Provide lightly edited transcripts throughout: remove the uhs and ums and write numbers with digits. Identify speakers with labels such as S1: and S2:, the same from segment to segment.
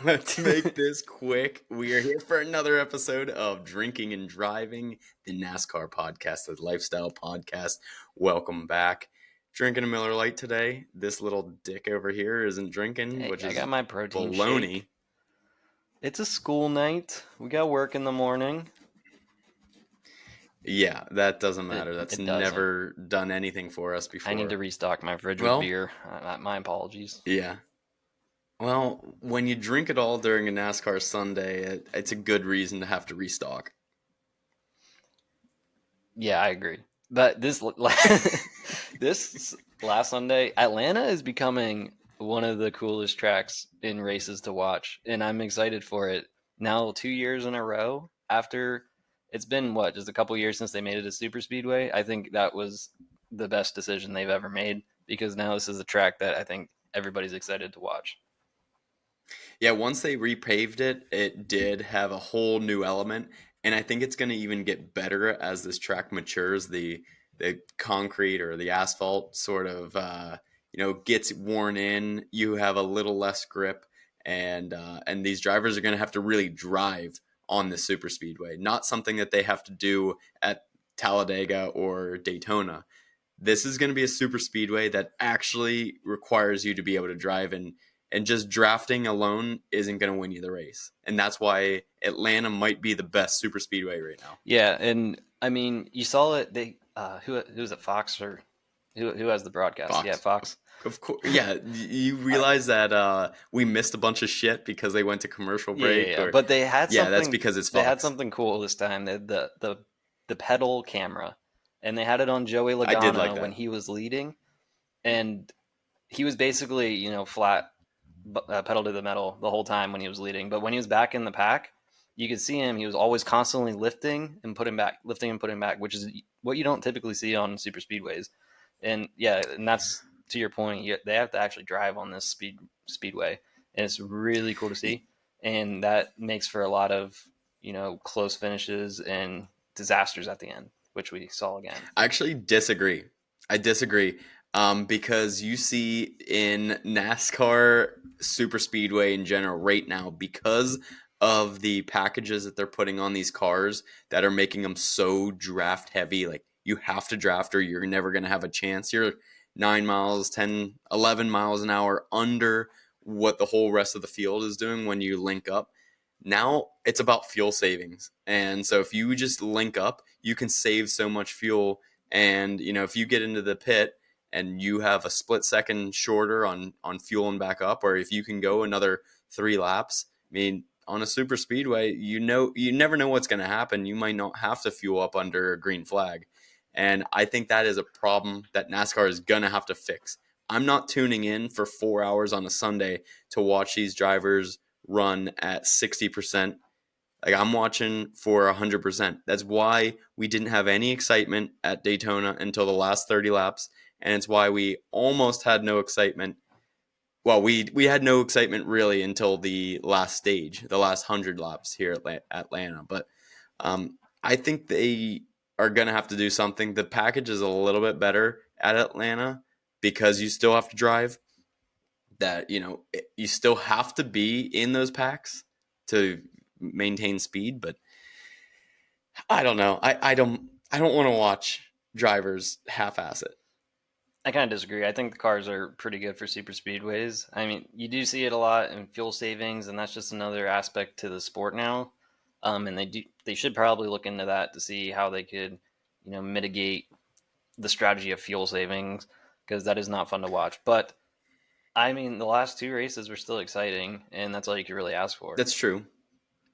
S1: Let's make this quick. We are here for another episode of Drinking and Driving, the NASCAR podcast, the lifestyle podcast. Welcome back. Drinking a Miller Lite today. This little dick over here isn't drinking,
S2: Hey,
S1: which
S2: I
S1: is
S2: got my protein
S1: baloney.
S2: shake. It's a school night. We got work in the morning.
S1: Yeah, that doesn't
S2: It
S1: matter. That's
S2: it doesn't.
S1: never done anything for us
S2: I need to
S1: before.
S2: restock my fridge with
S1: Well,
S2: beer. My apologies.
S1: yeah. Well, when you drink it all during a NASCAR Sunday, it's a good reason to have to restock.
S2: Yeah, I agree. But this last Sunday, Atlanta is becoming one of the coolest tracks in races to watch, and I'm excited for it. Now, 2 years in a row after it's been just a couple years since they made it a super speedway. I think that was the best decision they've ever made because now this is a track that I think everybody's excited to watch.
S1: Yeah, once they repaved it, it did have a whole new element, and I think it's going to even get better as this track matures. The concrete or the asphalt sort of gets worn in. You have a little less grip, and these drivers are going to have to really drive on the super speedway, not something that they have to do at Talladega or Daytona. This is going to be a super speedway that actually requires you to be able to drive, and just drafting alone isn't going to win you the race. And that's why Atlanta might be the best super speedway right now.
S2: Yeah, and I mean, you saw it. They who's it? Fox or who has the broadcast? Yeah,
S1: Fox.
S2: Fox.
S1: Of course, yeah. You realize that we missed a bunch of shit because they went to commercial break,
S2: Yeah.
S1: or
S2: But they had
S1: yeah, that's
S2: something.
S1: because it's
S2: They had
S1: Fox.
S2: something cool this time. They had the pedal camera, and they had it on Joey
S1: I did like
S2: Logano when
S1: that.
S2: he was leading, and he was basically flat pedal to the metal the whole time when he was leading. But when he was back in the pack, you could see him. He was always constantly lifting and putting back, lifting and putting back, which is what you don't typically see on super speedways. And yeah, and that's to your point. They have to actually drive on this speedway, and it's really cool to see. And that makes for a lot of close finishes and disasters at the end, which we saw again.
S1: I actually disagree. I disagree because you see in NASCAR super speedway in general right now, because of the packages that they're putting on these cars that are making them so draft heavy. Like, you have to draft or you're never going to have a chance. You're 9 miles, 10, 11 miles an hour under what the whole rest of the field is doing when you link up. Now it's about fuel savings. And so if you just link up, you can save so much fuel. And, if you get into the pit and you have a split second shorter on fueling back up, or if you can go another 3 laps, I mean, on a super speedway, you never know what's going to happen. You might not have to fuel up under a green flag. And I think that is a problem that NASCAR is going to have to fix. I'm not tuning in for 4 hours on a Sunday to watch these drivers run at 60%. Like, I'm watching for 100%. That's why we didn't have any excitement at Daytona until the last 30 laps, and it's why we almost had no excitement. Well, we had no excitement really until the last stage, the last 100 laps here at Atlanta. But I think they are going to have to do something. The package is a little bit better at Atlanta because you still have to drive. That you still have to be in those packs to maintain speed, but I don't know. I don't want to watch drivers half-ass it.
S2: I kind of disagree. I think the cars are pretty good for super speedways. I mean, you do see it a lot in fuel savings, and that's just another aspect to the sport now. And they should probably look into that to see how they could, mitigate the strategy of fuel savings because that is not fun to watch. But I mean, the last two races were still exciting, and that's all you could really ask for.
S1: That's true.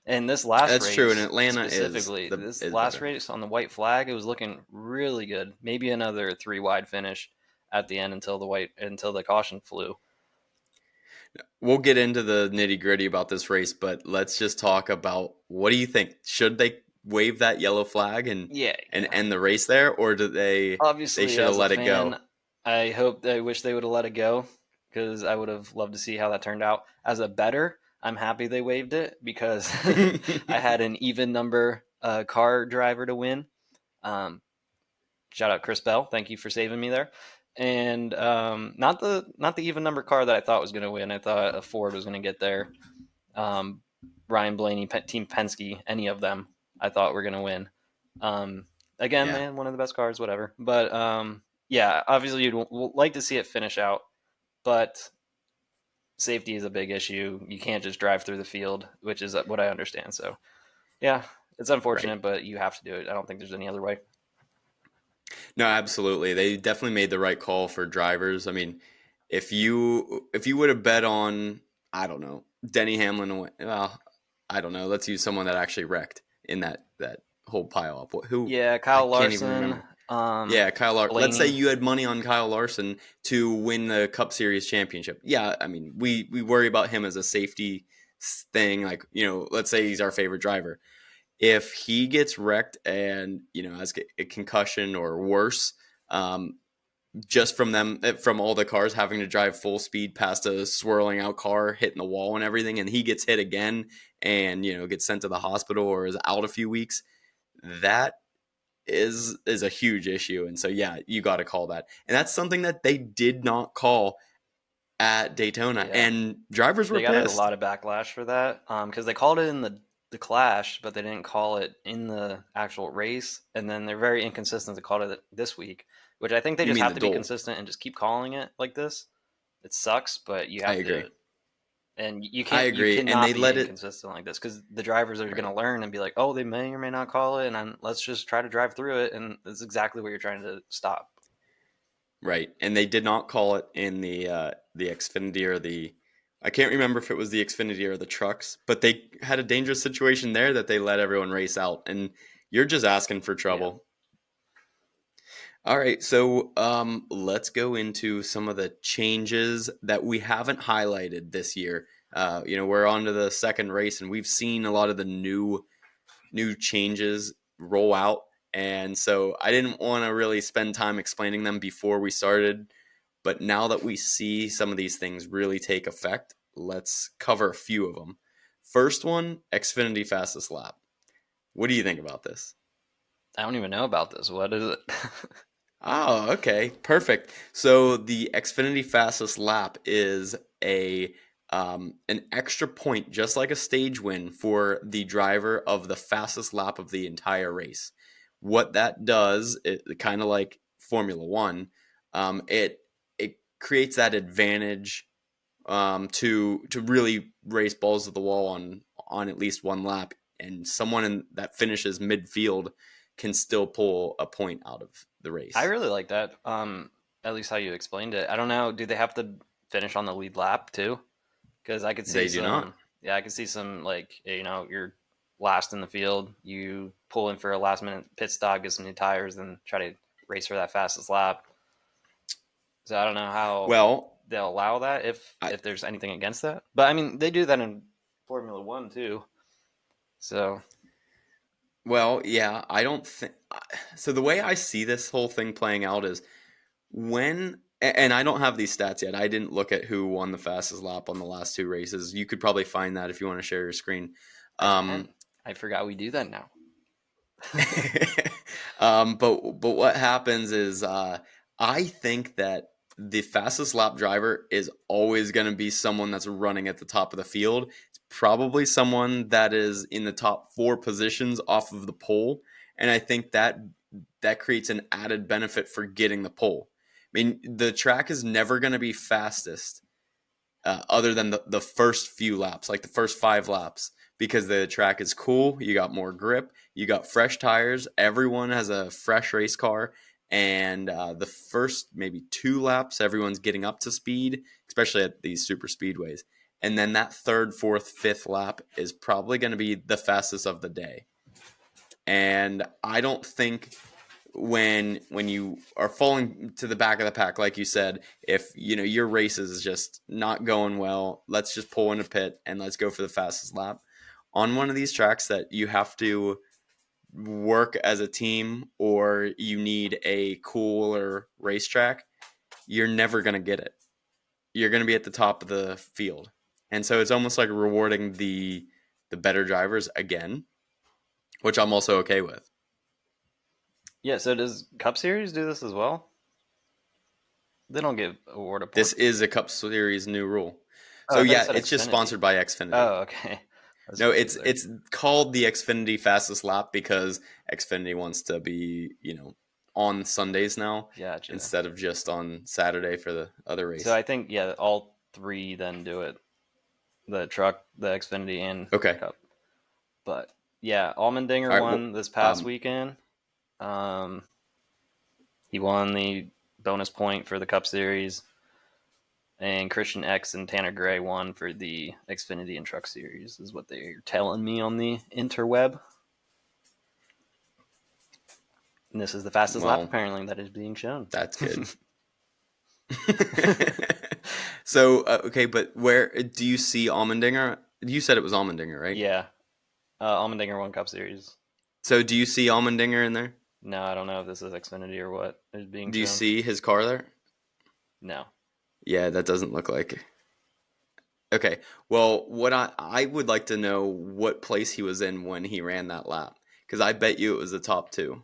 S2: And this last
S1: That's true. And
S2: race
S1: Atlanta is
S2: specifically,
S1: the
S2: this
S1: is
S2: last
S1: better.
S2: race on the white flag, it was looking really good. Maybe another three wide finish at the end until the caution flew.
S1: We'll get into the nitty-gritty about this race, but let's just talk about, what do you think? Should they wave that yellow flag and
S2: Yeah,
S1: and
S2: yeah.
S1: end the race there, or do they
S2: Obviously,
S1: should have
S2: as a
S1: let it
S2: fan,
S1: go?
S2: I wish they would have let it go because I would have loved to see how that turned out. As a bettor, I'm happy they waived it because I had an even number car driver to win. Um, Shout out Chris Bell, thank you for saving me there. And not the even number car that I thought was going to win. I thought a Ford was going to get there. um, Ryan Blaney, Team Penske, any of them, I thought were going to win. Um, Again,
S1: Yeah,
S2: man, one of the best cars, whatever. But yeah, obviously you'd like to see it finish out, but safety is a big issue. You can't just drive through the field, which is what I understand. So yeah, it's
S1: right.
S2: unfortunate, but you have to do it. I don't think there's any other way.
S1: No, absolutely. They definitely made the right call for drivers. I mean, if you would have bet on, I don't know, Denny Hamlin, well, I don't know. Let's use someone that actually wrecked in that whole pile up. Who
S2: Yeah,
S1: I
S2: Kyle
S1: can't even
S2: Larson,
S1: remember. Yeah, Kyle Larson. Let's say
S2: Blaney.
S1: you had money on Kyle Larson to win the Cup Series championship. Yeah, I mean, we worry about him as a safety thing. Like, let's say he's our favorite driver. If he gets wrecked and has a concussion or worse, um, just from all the cars having to drive full speed past a swirling out car hitting the wall and everything, and he gets hit again and gets sent to the hospital or is out a few weeks, that is a huge issue. And so yeah, you got to call that, and that's something that they did not call at Daytona,
S2: Yeah,
S1: and drivers were
S2: they got a
S1: pissed.
S2: lot of backlash for that because they called it in the clash, but they didn't call it in the actual race. And then they're very inconsistent. They called it this week, which I think they
S1: You
S2: just
S1: mean the
S2: have to be
S1: duel?
S2: consistent and just keep calling it like this. It sucks, but you
S1: I
S2: have
S1: agree.
S2: to, and
S1: I
S2: you
S1: agree, and
S2: cannot
S1: they
S2: be
S1: let it.
S2: inconsistent like this because the drivers are going
S1: Right.
S2: to learn and be like, oh, they may or may not call it, and let's just try to drive through it. And that's exactly what you're trying to stop.
S1: Right, and they did not call it in the Xfinity or the. I can't remember if it was the Xfinity or the trucks, but they had a dangerous situation there that they let everyone race out, and you're just asking for
S2: Yeah,
S1: trouble. All right, so let's go into some of the changes that we haven't highlighted this year. We're on to the second race, and we've seen a lot of the new changes roll out. And so I didn't want to really spend time explaining them before we started. But now that we see some of these things really take effect, let's cover a few of them. First one, Xfinity fastest lap. What do you think about this?
S2: I don't even know about this. What is it?
S1: Oh, okay, perfect. So the Xfinity fastest lap is an extra point, just like a stage win for the driver of the fastest lap of the entire race. What that does, it kind of like Formula One, it creates that advantage to really race balls to the wall on at least one lap, and that finishes midfield can still pull a point out of the
S2: I
S1: race.
S2: really like that. At least how you explained it. I don't know. Do they have to finish on the lead lap too? Because I could see
S1: They do not.
S2: some. Yeah, I could see some like you're last in the field. You pull in for a last minute pit stop, get some new tires, and try to race for that fastest lap. So I don't know how
S1: Well,
S2: they'll allow that
S1: I
S2: if there's anything against that. But I mean, they do that in Formula One too. So
S1: well, yeah, I don't think so. The way I see this whole thing playing out is and I don't have these stats yet. I didn't look at who won the fastest lap on the last two races. You could probably find that if you want to share your screen.
S2: I
S1: Um,
S2: can. I forgot we do that now.
S1: but what happens is I think that the fastest lap driver is always going to be someone that's running at the top of the field. It's probably someone that is in the top four positions off of the pole, and I think that creates an added benefit for getting the pole. I mean, the track is never going to be fastest other than the first few laps, like the first 5 laps, because the track is cool. You got more grip, you got fresh tires. Everyone has a fresh race car, and the first maybe 2 laps, everyone's getting up to speed, especially at these super speedways. And then that third, fourth, fifth lap is probably going to be the fastest of the day. And I don't think when you are falling to the back of the pack, like you said, if your race is just not going well, let's just pull in a pit and let's go for the fastest lap on one of these tracks that you have to work as a team or you need a cooler racetrack. You're never going to get it. You're going to be at the top of the field, and so it's almost like rewarding the better drivers again, which I'm also okay with.
S2: Yeah. So does Cup Series do this as well? They don't give award
S1: This
S2: points.
S1: is a Cup Series new rule.
S2: Oh,
S1: So
S2: I thought you
S1: yeah,
S2: said
S1: it's just
S2: Xfinity.
S1: sponsored by Xfinity.
S2: Oh, okay. I was
S1: No,
S2: confused there.
S1: it's called the Xfinity Fastest Lap because Xfinity wants to be, on Sundays now
S2: Gotcha.
S1: instead of just on Saturday for the other
S2: So
S1: race.
S2: I think yeah, all three then do it: the truck, the Xfinity, and
S1: Okay.
S2: Cup. But yeah, Allmendinger
S1: All right. Well,
S2: won this past weekend. Um, he won the bonus point for the Cup Series, and Christian X and Tanner Gray won for the Xfinity and Truck Series, is what they're telling me on the interweb. And this is the fastest lap
S1: well,
S2: apparently that is being shown.
S1: that's good. So okay, but where do you see Allmendinger? You said it was Allmendinger, right?
S2: Yeah, Allmendinger won Cup Series.
S1: So do you see Allmendinger in there?
S2: No, I don't know if this is Xfinity or what is being
S1: Do you
S2: shown.
S1: see his car there?
S2: No.
S1: Yeah, that doesn't look like. Okay. Well, what I would like to know what place he was in when he ran that lap because I bet you it was the top two.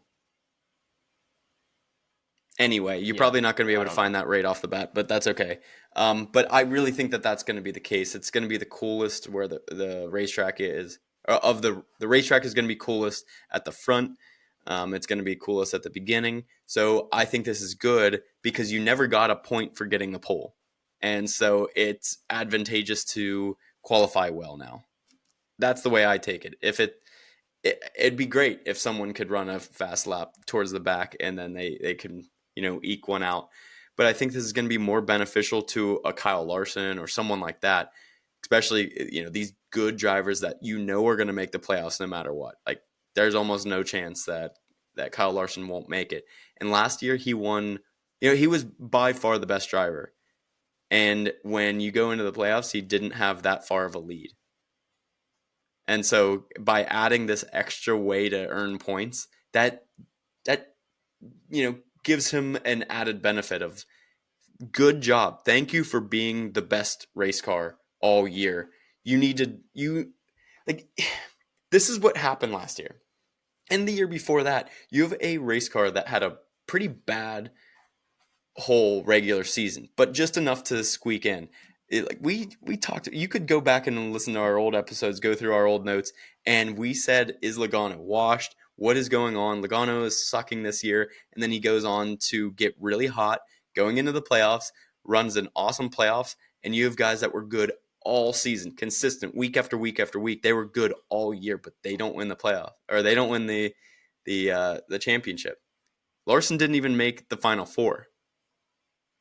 S1: Anyway, you're
S2: Yeah,
S1: probably not going to be
S2: I
S1: able to
S2: don't know.
S1: find that right off the bat, but that's okay. But I really think that that's going to be the case. It's going to be the coolest where the racetrack is. Of the racetrack is going to be coolest at the front. It's going to be coolest at the beginning. So I think this is good because you never got a point for getting the pole, and so it's advantageous to qualify well now. That's the way I take it. If it'd be great if someone could run a fast lap towards the back and then they can eke one out. But I think this is going to be more beneficial to a Kyle Larson or someone like that, especially these good drivers that are going to make the playoffs no matter what. Like there's almost no chance that Kyle Larson won't make it. And last year he won. He was by far the best driver. And when you go into the playoffs, he didn't have that far of a lead. And so by adding this extra way to earn points, that gives him an added benefit of good job. Thank you for being the best race car all year. You need to you like this is what happened last year. And the year before that, you have a race car that had a pretty bad whole regular season, but just enough to squeak in. Like we talked. You could go back and listen to our old episodes, go through our old notes, and we said, "Is Logano washed? What is going on?" Logano is sucking this year, and then he goes on to get really hot going into the playoffs, runs an awesome playoffs, and you have guys that were good all season, consistent week after week after week. They were good all year, but they don't win the playoff or they don't win the championship. Larson didn't even make the final four.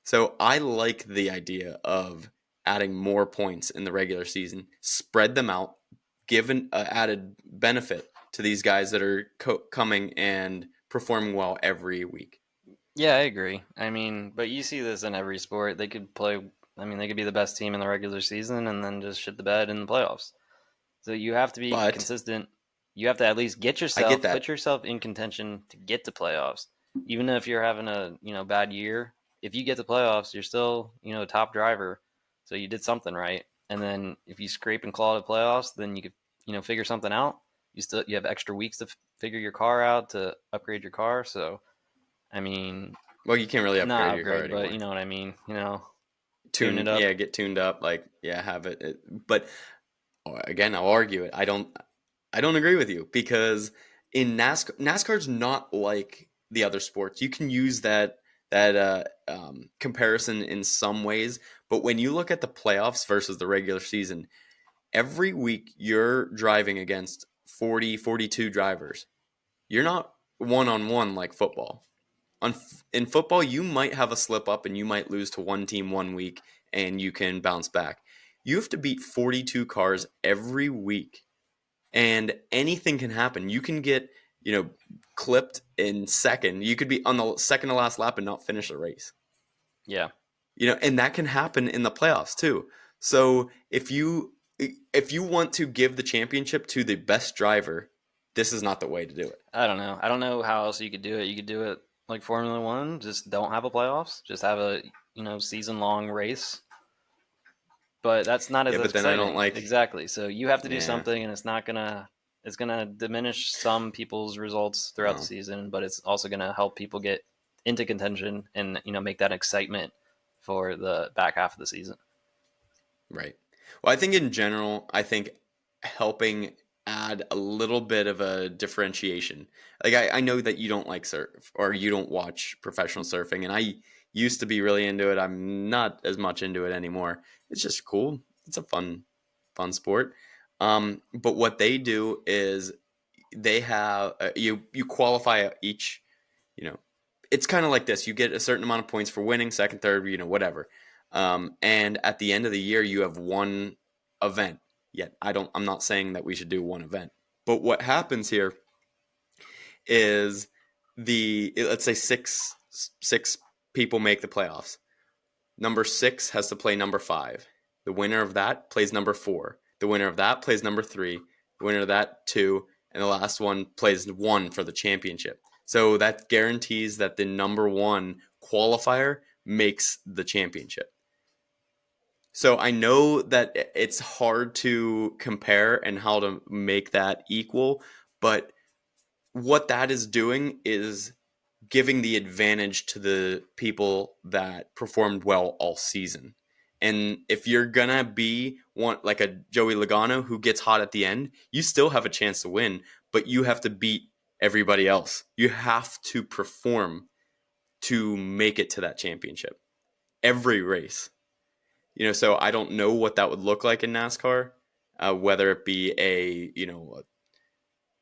S1: So I like the idea of adding more points in the regular season, spread them out, give an added benefit to these guys that are coming and performing well every week.
S2: Yeah, I agree. I mean, but you see this in every sport. They could play. I mean, they could be the best team in the regular season and then just shit the bed in the playoffs. So you have to be
S1: But
S2: consistent. You have to at least
S1: I get
S2: put
S1: that.
S2: yourself in contention to get to playoffs. Even if you're having a bad year, if you get to playoffs, you're still a top driver. So you did something right. And then if you scrape and claw to playoffs, then you could figure something out. You have extra weeks to figure your car out to upgrade your car. So I mean,
S1: Well, you can't really
S2: not
S1: upgrade your car
S2: upgrade, but you
S1: anymore.
S2: know what I mean. Tune it up.
S1: Yeah, get tuned up. Like, yeah, have it. But again, I'll argue it. I don't agree with you because in NASCAR's not like the other sports. You can use that comparison in some ways, but when you look at the playoffs versus the regular season, every week you're driving against 40, 42 drivers. You're not one on one like football. In football, you might have a slip up and you might lose to one team one week and you can bounce back. You have to beat 42 cars every week and anything can happen. You can get, clipped in second. You could be on the second to last lap and not finish the race.
S2: Yeah,
S1: And that can happen in the playoffs too. So if you want to give the championship to the best driver, this is not the way to do it.
S2: I don't know. I don't know how else you could do it. You could do it like Formula One. Just don't have a playoffs. Just have a season long race. But that's not as
S1: Yeah, but then I don't
S2: exciting.
S1: like.
S2: Exactly. So you have to do
S1: Yeah,
S2: something, and it's gonna diminish some people's results throughout the
S1: well,
S2: season, but it's also gonna help people get into contention and make that excitement for the back half of the season.
S1: right. Well, I think in general, I think helping add a little bit of a differentiation. Like I know that you don't like surf or you don't watch professional surfing, and I used to be really into it. I'm not as much into it anymore. It's just cool. It's a fun sport. But what they do is they have you qualify each, you know, it's kind of like this. You get a certain amount of points for winning, second, third, whatever. And at the end of the year, you have one event. Yet I'm not saying that we should do one event. But what happens here is let's say six people make the playoffs. Number 6 has to play number 5. The winner of that plays number 4. The winner of that plays number 3. The winner of that 2, and the last one plays 1 for the championship. So that guarantees that the number 1 qualifier makes the championship. So I know that it's hard to compare and how to make that equal, but what that is doing is giving the advantage to the people that performed well all season. And if you're gonna be one like a Joey Logano who gets hot at the end, you still have a chance to win, but you have to beat everybody else. You have to perform to make it to that championship. Every race. So I don't know what that would look like in NASCAR, whether it be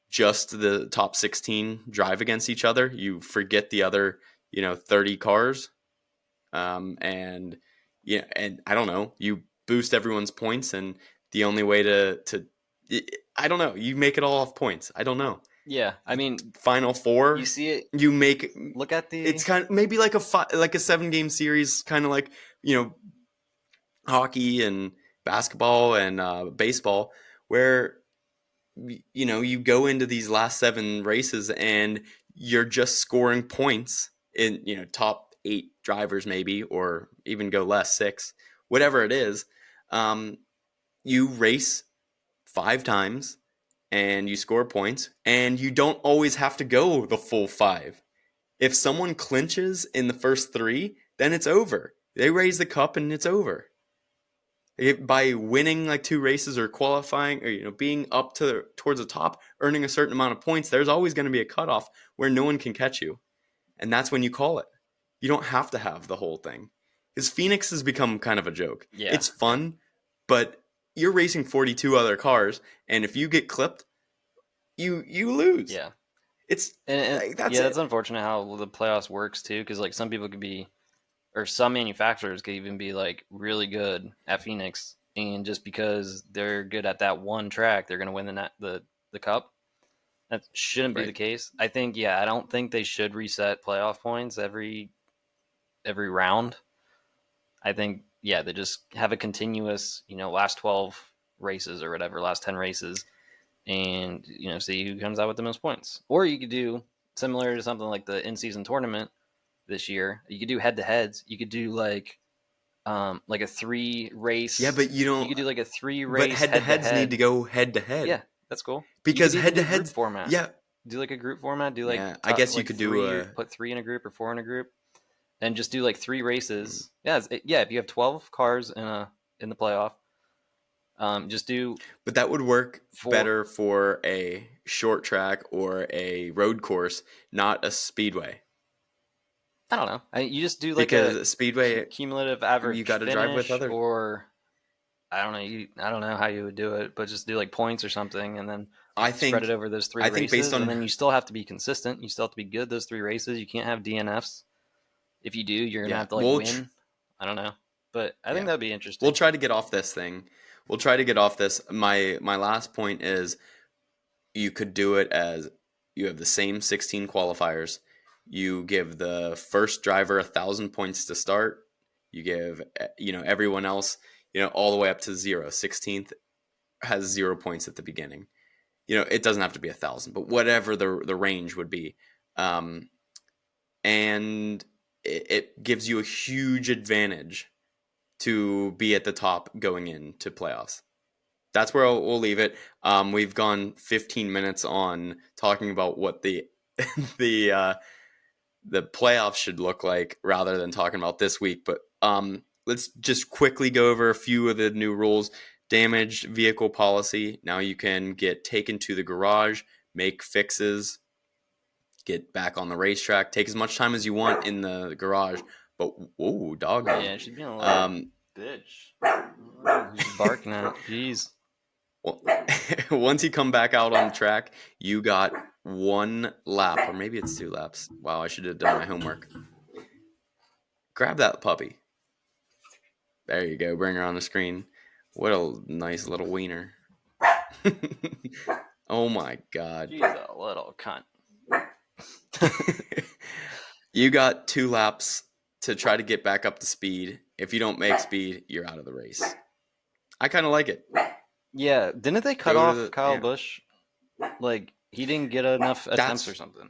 S1: just the top 16 drive against each other. You forget the other, 30 cars. And yeah, and I don't know, you boost everyone's points, and the only way to I don't know, you make it all off points. I don't know.
S2: Yeah, I mean,
S1: Final
S2: you
S1: four,
S2: see it.
S1: you make
S2: Look at
S1: it's
S2: the
S1: kind of maybe like like a 7-game series, kind of like hockey and basketball and baseball, where you go into these last 7 races and you're just scoring points in top 8 drivers, maybe, or even go less, 6, whatever it is. You race 5 times and you score points, and you don't always have to go the full 5. If someone clinches in the first 3, then it's over. They raise the cup and it's over. By winning like 2 races or qualifying, or being up towards the top, earning a certain amount of points, there's always going to be a cutoff where no one can catch you, and that's when you call it. You don't have to have the whole thing, because Phoenix has become kind of a joke.
S2: yeah,
S1: It's
S2: yeah,
S1: fun, but you're racing 42 other cars, and if you get clipped, you lose.
S2: yeah,
S1: It's
S2: and
S1: like, that's
S2: yeah, that's
S1: it.
S2: unfortunate how the playoffs works too, because like some people could be, or some manufacturers could even be like really good at Phoenix, and just because they're good at that one track, they're going to win the cup. That shouldn't be the
S1: Right.
S2: case. I think, yeah, I don't think they should reset playoff points every round. I think, yeah, they just have a continuous, last 12 races or whatever, last 10 races, and, see who comes out with the most points. Or you could do similar to something like the in-season tournament this year. You could do head-to-heads. You could do like a three
S1: Yeah,
S2: race.
S1: but you
S2: You
S1: don't.
S2: could do like a three
S1: But
S2: race
S1: head to
S2: head to
S1: heads need to
S2: head.
S1: go head to head,
S2: Yeah, that's cool. You could
S1: because
S2: even
S1: head to
S2: do group
S1: heads.
S2: format.
S1: Yeah,
S2: Do like a group format. Do like
S1: yeah. I guess you
S2: like
S1: could do
S2: three, or
S1: a.
S2: put 3 in a group or 4 in a group, and just do like 3 races. Yeah, yeah. If you have 12 cars in the playoff, just do
S1: But that would work
S2: 4.
S1: better for a short track or a road course, not a speedway.
S2: I don't know. You just do like
S1: Because
S2: a
S1: a speedway,
S2: cumulative
S1: you
S2: average
S1: got to drive with
S2: finish,
S1: other.
S2: or I don't know. I don't know how you would do it, but just do like points or something, and then
S1: I
S2: spread it
S1: think,
S2: over those three
S1: I think based
S2: races. And
S1: on,
S2: then you still have to be consistent. You still have to be good those 3 races. You can't have DNFs. If you do, you're gonna
S1: yeah,
S2: have to like win. I don't know, but I think
S1: yeah,
S2: that'd be
S1: we'll
S2: interesting.
S1: try to get off this thing. We'll try to get off this. My last point is, you could do it as you have the same 16 qualifiers. You give the first driver 1,000 points to start. You give everyone else all the way up to 0. 16th has 0 points at the beginning. It doesn't have to be 1,000, but whatever the range would be, and it gives you a huge advantage to be at the top going into playoffs. That's where we'll leave it. We've gone 15 minutes on talking about what the the the playoffs should look like, rather than talking about this week. But let's just quickly go over a few of the new rules. Damaged vehicle policy. Now you can get taken to the garage, make fixes, get back on the racetrack, take as much time as you want in the garage. But whoa, doggo.
S2: Yeah, she's being a little
S1: Um,
S2: bitch. Who's she barking at? Jeez.
S1: well, once you come back out on the track, you got one lap, or maybe it's 2 laps. Wow, I should have done my homework. Grab that puppy. There you go. Bring her on the screen. What a nice little wiener. Oh my god.
S2: She's a little cunt.
S1: You got 2 laps to try to get back up to speed. If you don't make speed, you're out of the race. I kind of like it.
S2: Yeah, didn't they cut
S1: Go to
S2: off
S1: the
S2: Kyle Busch? Like, he didn't get enough attempts or something.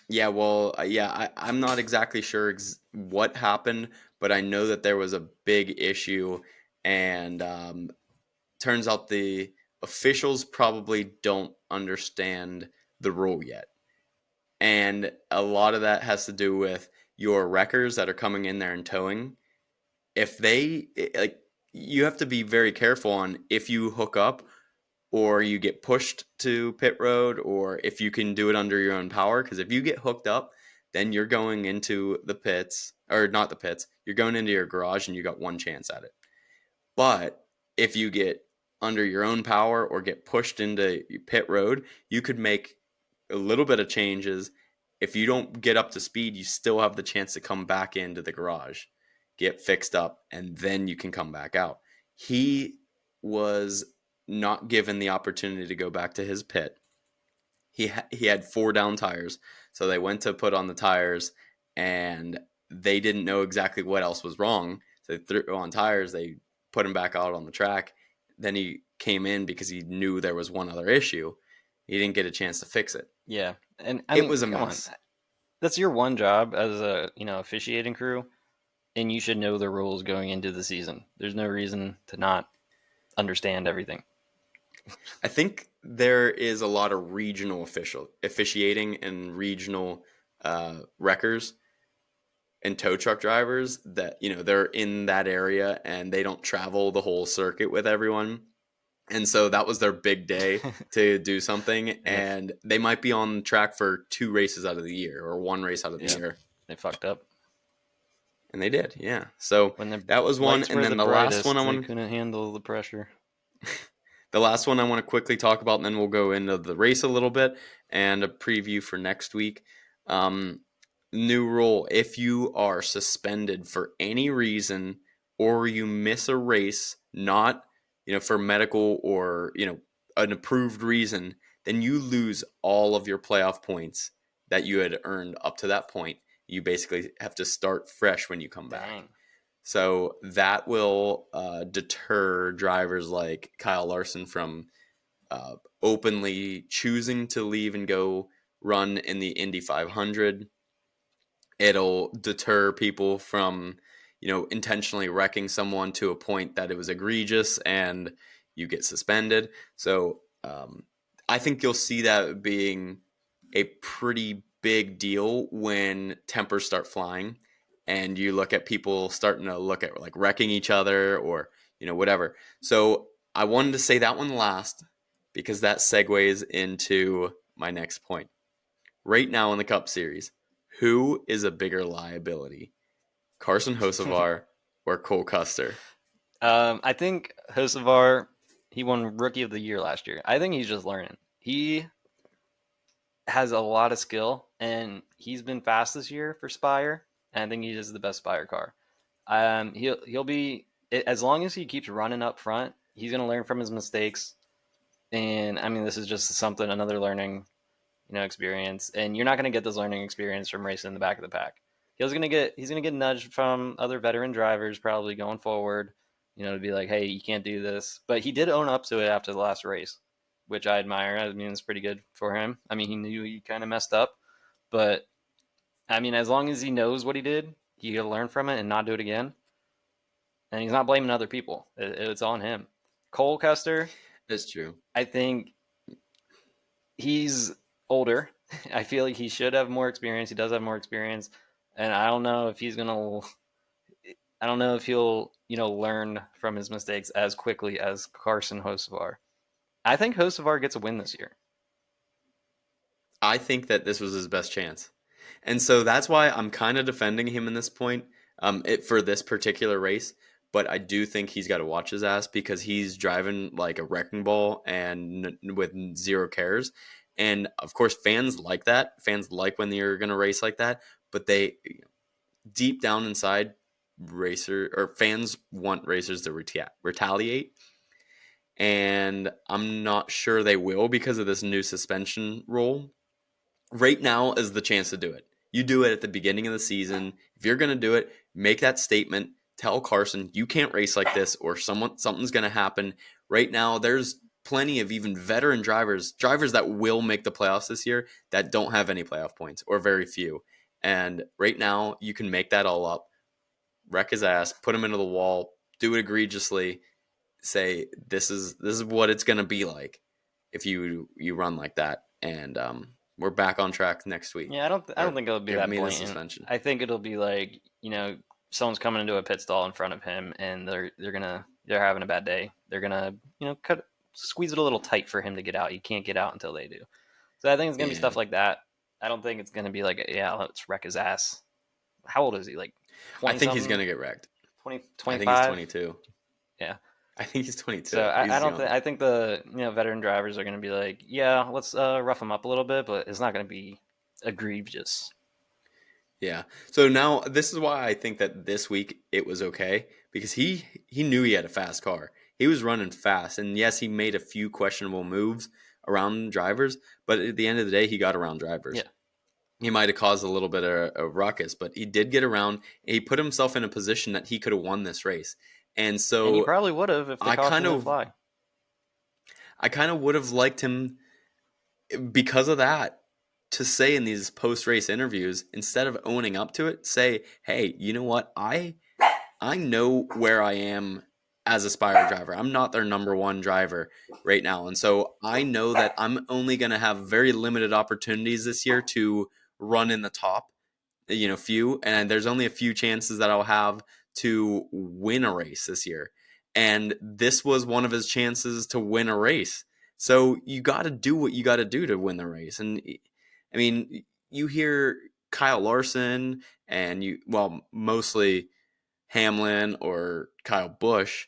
S1: Yeah, well, I'm not exactly sure what happened, but I know that there was a big issue, and turns out the officials probably don't understand the rule yet. And a lot of that has to do with your wreckers that are coming in there and towing. If they, like, you have to be very careful on if you hook up or you get pushed to pit road or if you can do it under your own power. Because if you get hooked up, then you're going into the pits, or not the pits, you're going into your garage and you got one chance at it. But if you get under your own power or get pushed into pit road, you could make a little bit of changes. If you don't get up to speed, you still have the chance to come back into the garage, get fixed up, and then you can come back out. He was not given the opportunity to go back to his pit. He had 4 down tires, so they went to put on the tires, and they didn't know exactly what else was wrong. So they threw on tires. They put him back out on the track. Then he came in because he knew there was one other issue. He didn't get a chance to fix it.
S2: Yeah, and I
S1: It
S2: mean,
S1: was a
S2: come on,
S1: mess.
S2: that's your one job as a officiating crew, and you should know the rules going into the season. There's no reason to not understand everything.
S1: I think there is a lot of regional officiating and regional wreckers and tow truck drivers that they're in that area and they don't travel the whole circuit with everyone, and so that was their big day to do something,
S2: If
S1: and they might be on track for 2 races out of the year or one race out of the
S2: yeah,
S1: year,
S2: they fucked up
S1: and they did, yeah. So
S2: when the
S1: that was one,
S2: lights
S1: and
S2: were
S1: then
S2: the brightest. They couldn't handle the pressure.
S1: the last one I want to quickly talk about, and then we'll go into the race a little bit and a preview for next week. Um, New rule: if you are suspended for any reason or you miss a race, not for medical or an approved reason, then you lose all of your playoff points that you had earned up to that point. You basically have to start fresh when you come back.
S2: Dang.
S1: So that will deter drivers like Kyle Larson from openly choosing to leave and go run in the Indy 500. It'll deter people from intentionally wrecking someone to a point that it was egregious and you get suspended. So I think you'll see that being a pretty big deal when tempers start flying and you look at people starting to look at like wrecking each other or whatever. So I wanted to say that one last because that segues into my next point. Right now in the Cup Series, who is a bigger liability, Carson Hocevar or Cole Custer?
S2: I think Hocevar, he won Rookie of the Year last year. I think he's just learning. He has a lot of skill, and he's been fast this year for Spire. And I think he is the best Spire car. He'll be, as long as he keeps running up front, he's going to learn from his mistakes. And I mean, this is just another learning, experience. And you're not going to get this learning experience from racing in the back of the pack. He's gonna get nudged from other veteran drivers probably going forward, to be like, hey, you can't do this. But he did own up to it after the last race, which I admire. I mean, it's pretty good for him. I mean, he knew he kind of messed up, but I mean, as long as he knows what he did, he can learn from it and not do it again. And he's not blaming other people; it's on him. Cole Custer,
S1: That's true.
S2: I think he's older. I feel like he should have more experience. He does have more experience, and I don't know if he's gonna. I don't know if he'll, learn from his mistakes as quickly as Carson Hocevar. I think Hocevar gets a win this year.
S1: I think that this was his best chance. And so that's why I'm kind of defending him in this point, for this particular race. But I do think he's got to watch his ass because he's driving like a wrecking ball and with zero cares. And of course, fans like that. Fans like when you're going to race like that. But they, deep down inside, racer or fans want racers to retaliate. And I'm not sure they will because of this new suspension rule. Right now is the chance to do it. You do it at the beginning of the season. If you're going to do it, make that statement. Tell Carson you can't race like this, or something's going to happen. Right now, there's plenty of even veteran drivers that will make the playoffs this year that don't have any playoff points or very few. And right now, you can make that all up, wreck his ass, put him into the wall, do it egregiously, say this is what it's going to be like if you run like that, and we're back on track next week,
S2: Yeah, I don't
S1: or
S2: think it'll be
S1: give
S2: that
S1: me the
S2: blatant.
S1: suspension.
S2: I think it'll be like, someone's coming into a pit stall in front of him and they're having a bad day. They're gonna, cut squeeze it a little tight for him to get out. He can't get out until they do. So I think it's gonna be stuff
S1: And
S2: like that. I don't think it's gonna be like, yeah, let's wreck his ass. How old is he? Like
S1: I
S2: 20
S1: think he's going
S2: something?
S1: to get wrecked.
S2: 20,
S1: I think he's
S2: 25?
S1: 22.
S2: Yeah.
S1: I think he's
S2: So
S1: 22.
S2: I
S1: He's
S2: don't think
S1: young.
S2: I think the veteran drivers are going to be like, yeah, let's rough him up a little bit, but it's not going to be egregious.
S1: Yeah, so now this is why I think that this week it was okay, because he knew he had a fast car. He was running fast, and yes, he made a few questionable moves around drivers, but at the end of the day he got around drivers.
S2: Yeah,
S1: He might have caused a little bit of a ruckus, but he did get around. And he put himself in a position that he could have won this race. And
S2: and he
S1: so
S2: probably would have if the
S1: I
S2: caution
S1: kind
S2: didn't
S1: of
S2: fly.
S1: I kind of would have liked him because of that, to say in these post race interviews, instead of owning up to it, say, "Hey, you know what? I know where I am as a Spire driver. I'm not their number one driver right now. And so I know that I'm only going to have very limited opportunities this year to run in the top, few. And there's only a few chances that I'll have to win a race this year. And this was one of his chances to win a race. So you got to do what you got to do to win the race. And I mean, you hear Kyle Larson and mostly Hamlin or Kyle Busch,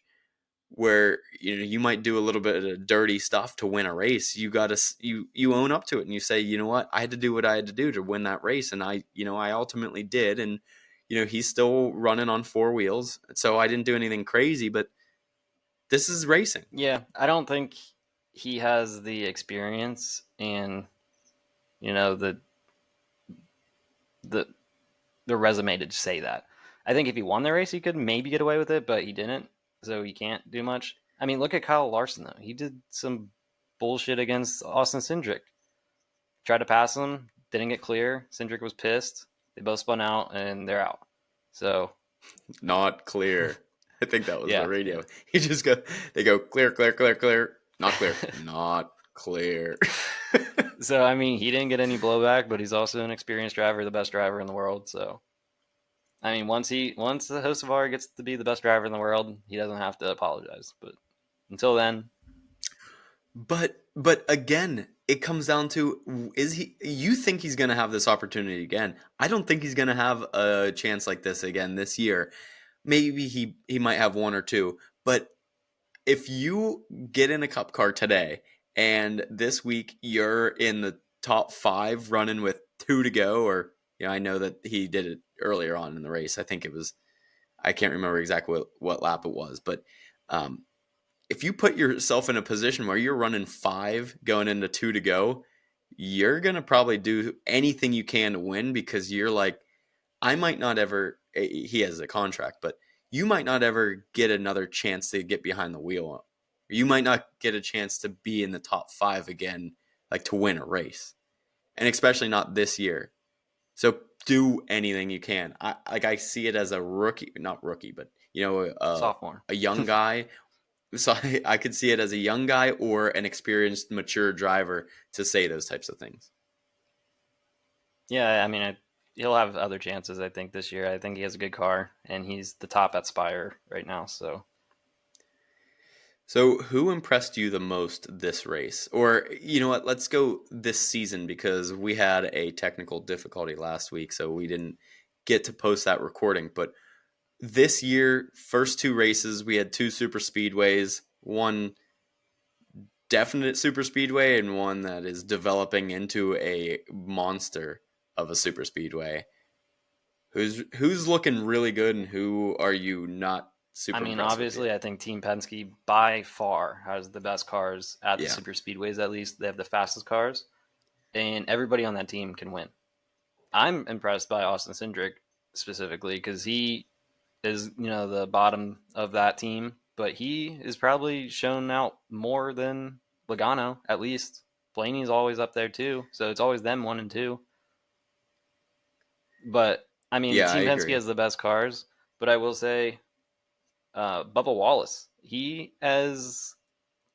S1: where you might do a little bit of dirty stuff to win a race. You got to you own up to it and you say, you know what, I had to do what I had to do to win that race, and I ultimately did. And he's still running on four wheels, so I didn't do anything crazy, but this is racing.
S2: Yeah, I don't think he has the experience and the the the resume to say that. I think if he won the race, he could maybe get away with it, but he didn't, so he can't do much. I mean, look at Kyle Larson though. He did some bullshit against Austin Cindric. Tried to pass him, didn't get clear. Cindric was pissed. They both spun out and they're out. So
S1: Not clear. I think that was the
S2: yeah, yeah.
S1: radio. They go clear, clear, clear, clear, not clear, not clear.
S2: So I mean, he didn't get any blowback, but he's also an experienced driver, the best driver in the world. So I mean, once the Hocevar gets to be the best driver in the world, he doesn't have to apologize. But until then,
S1: But again, it comes down to, is he you think he's going to have this opportunity again? I don't think he's going to have a chance like this again this year. Maybe he might have one or two, but if you get in a cup car today and this week you're in the top 5 running with 2 to go, or I know that he did it earlier on in the race. I think it was, I can't remember exactly what lap it was, but um if you put yourself in a position where you're running 5 going into 2 to go, you're going to probably do anything you can to win, because you're like, I might not ever, he has a contract, but you might not ever get another chance to get behind the wheel. You might not get a chance to be in the top 5 again, like to win a race. And especially not this year. So do anything you can. I see it as a rookie, not rookie, but
S2: sophomore.
S1: a young guy. So I could see it as a young guy or an experienced, mature driver to say those types of things.
S2: Yeah, I mean, he'll have other chances. I think this year. I think he has a good car, and he's the top at Spire right now. So
S1: So, who impressed you the most this race? Or, you know what, let's go this season because we had a technical difficulty last week, so we didn't get to post that recording. But this year, first two races, we had two super speedways, one definite super speedway and one that is developing into a monster of a super speedway. Who's looking really good and who are you not
S2: I
S1: super
S2: mean,
S1: impressed with
S2: obviously,
S1: yet?
S2: I think Team Penske by far has the best cars at the
S1: Yeah.
S2: super speedways. At least they have the fastest cars, and everybody on that team can win. I'm impressed by Austin Cindric specifically because he is, the bottom of that team, but he is probably shown out more than Logano, at least. Blaney's always up there too, so it's always them 1 and 2. But I mean,
S1: Yeah, I
S2: Team Penske
S1: agree.
S2: has the best cars, but I will say, Bubba Wallace, he has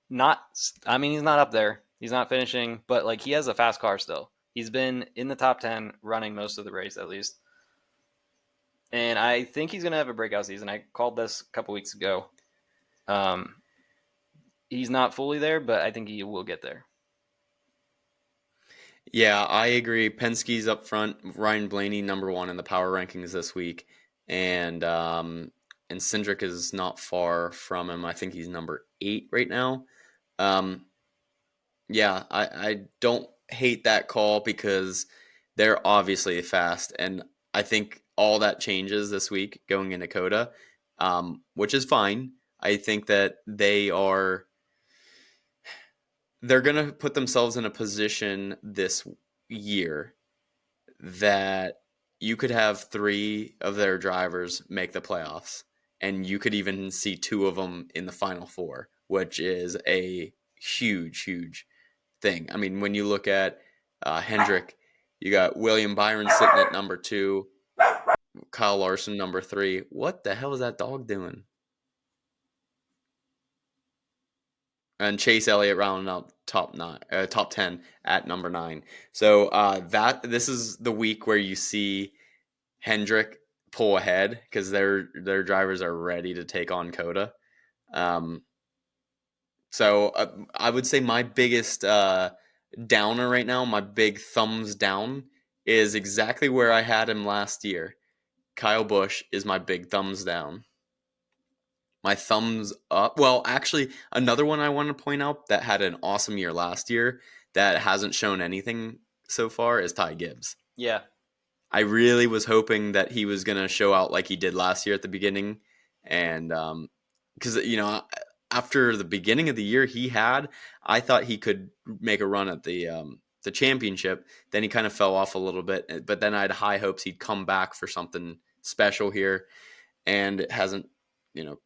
S2: not. I mean, he's not up there. He's not finishing, but like he has a fast car still. He's been in the top 10 running most of the race at least. And I think he's going to have a breakout season. I called this a couple weeks ago. Um, he's not fully there, but I think he will get there.
S1: Yeah, I agree. Penske's up front. Ryan Blaney number one in the power rankings this week, and Cindric is not far from him. I think he's number 8 right now. Um, yeah, I don't hate that call because they're obviously fast, and I think all that changes this week going into Coda, which is fine. I think that they're gonna put themselves in a position this year that you could have 3 of their drivers make the playoffs, and you could even see 2 of them in the final 4, which is a huge, huge thing. I mean, when you look at Hendrick, you got William Byron sitting at number 2, Kyle Larson number 3. What the hell is that dog doing? And Chase Elliott rounding out top 10 at number 9. So that this is the week where you see Hendrick pull ahead because their drivers are ready to take on Coda. Um, so I would say my biggest downer right now, my big thumbs down, is exactly where I had him last year. Kyle Busch is my big thumbs down. My thumbs up. Well, actually, another one I want to point out that had an awesome year last year that hasn't shown anything so far is Ty Gibbs.
S2: Yeah,
S1: I really was hoping that he was going to show out like he did last year at the beginning. And because, after the beginning of the year I thought he could make a run at the championship. Then he kind of fell off a little bit. But then I had high hopes he'd come back for something special here. And it you know,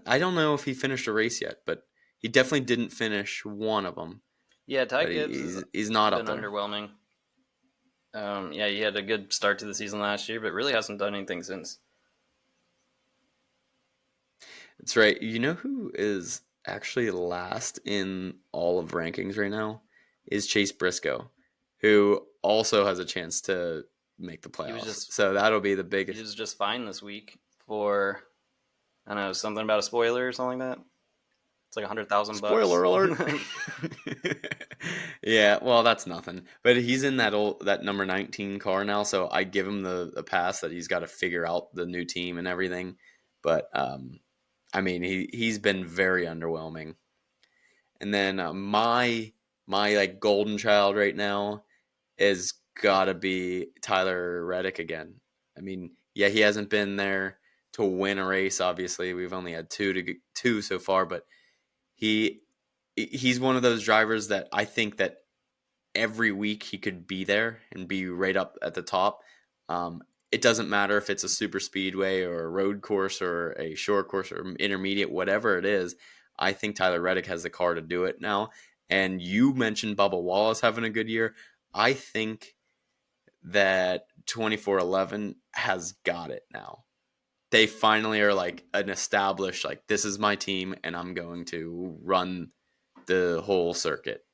S1: I don't know if he finished a race yet, but he definitely didn't finish one of them.
S2: yeah. Ty
S1: But
S2: Gibbs has
S1: he's not up
S2: been
S1: there.
S2: underwhelming. Yeah, he had a good start to the season last year, but really hasn't done anything since.
S1: That's right. You know who is actually last in all of rankings right now is Chase Briscoe, who also has a chance to make the
S2: He was
S1: playoffs.
S2: just
S1: So that'll be the
S2: he
S1: biggest
S2: was just fine this week for, I don't know, something about a spoiler or something like that. It's like 100,000 bucks.
S1: spoiler alert. Yeah, well, that's nothing. But he's in that number 19 car now, so I give him the pass that he's got to figure out the new team and everything. But I mean, he's been very underwhelming. And then my like golden child right now is gotta be Tyler Reddick again. I mean, yeah, he hasn't been there to win a race. Obviously, we've only had two so far, but he he's one of those drivers that I think that every week he could be there and be right up at the top. It doesn't matter if it's a super speedway or a road course or a short course or intermediate, whatever it is. I think Tyler Reddick has the car to do it now. And you mentioned Bubba Wallace having a good year. I think that 2411 has got it now. They finally are like an established, like, this is my team and I'm going to run the whole circuit.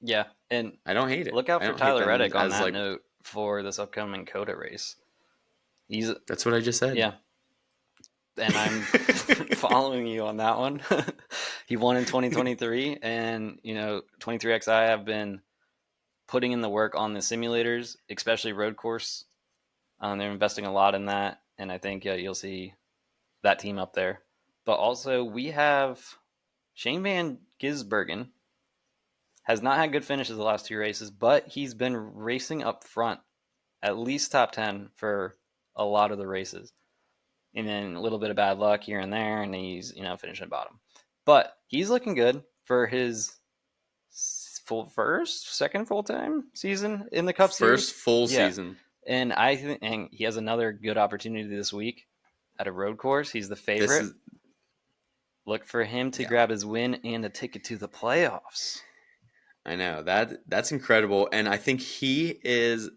S2: Yeah, and
S1: I don't hate it.
S2: look out
S1: I
S2: for
S1: don't hate
S2: Tyler
S1: them
S2: Reddick on
S1: as
S2: that
S1: like
S2: note for this upcoming COTA race. He's
S1: That's what I just said.
S2: Yeah, and I'm following you on that one. He won in 2023, and 23XI have been putting in the work on the simulators, especially road course. They're investing a lot in that, and I think you'll see that team up there. But also, we have Shane Van Gisbergen has not had good finishes the last two races, but he's been racing up front, at least top 10 for a lot of the races. And then a little bit of bad luck here and there, and he's finishing bottom. But he's looking good for his second full time season in the Cup Series.
S1: First full
S2: Yeah,
S1: season.
S2: and I think he has another good opportunity this week at a road course. He's the
S1: This
S2: favorite.
S1: is
S2: Look for him to
S1: yeah.
S2: grab his win and a ticket to the playoffs.
S1: I know that's incredible, and I think he's